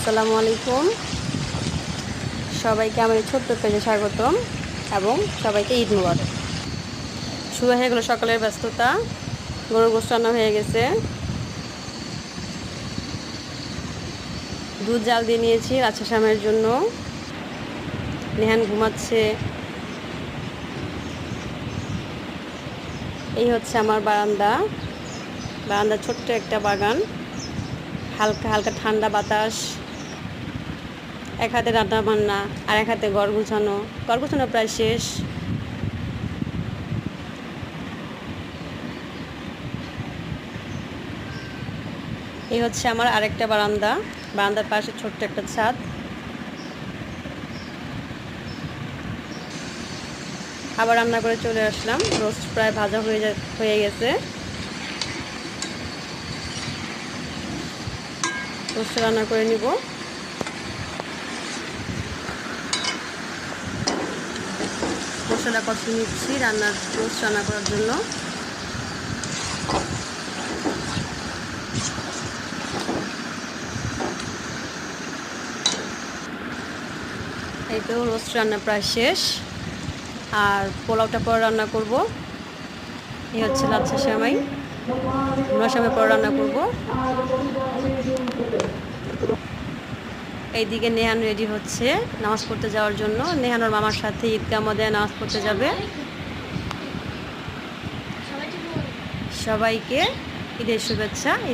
আসসালামু আলাইকুম। সবাইকে আমার এই ছোট্ট পেজে স্বাগতম এবং সবাইকে ঈদ মুবারক। শুরু হয়ে গেল সকালের ব্যস্ততা। গরুর গোশত রান্না হয়ে গেছে, দুধ জাল দিয়ে নিয়েছি রাজশাহী শামের জন্য। নেহান ঘুমাচ্ছে। এই হচ্ছে আমার বারান্দা ছোট্ট একটা বাগান, হালকা হালকা ঠান্ডা বাতাস, এক হাতে রান্না বান্না আর এক হাতে ঘর গুছানো প্রায় শেষ। এই হচ্ছে আমার আরেকটা বারান্দার পাশে ছোট্ট একটা ছাদ। আবার রান্না করে চলে আসলাম। রোস্ট প্রায় ভাজা হয়ে গেছে। রোস্ট রান্না করে নিব। মশলা কষিয়ে নিচ্ছি রোস্ট রান্না করার জন্য। এই তো রোস্ট রান্না প্রায় শেষ, আর পোলাওটা পরে রান্না করব। এই হচ্ছে লাচ্ছা সেমাই, ভুনা সেমাই পরে রান্না করব। এইদিকে নেহান রেডি হচ্ছে নামাজ পড়তে যাওয়ার জন্য। নেহান ওর মামার সাথে ঈদগাহ ময়দানে নামাজ পড়তে যাবে। সবাইকে ঈদের শুভেচ্ছা।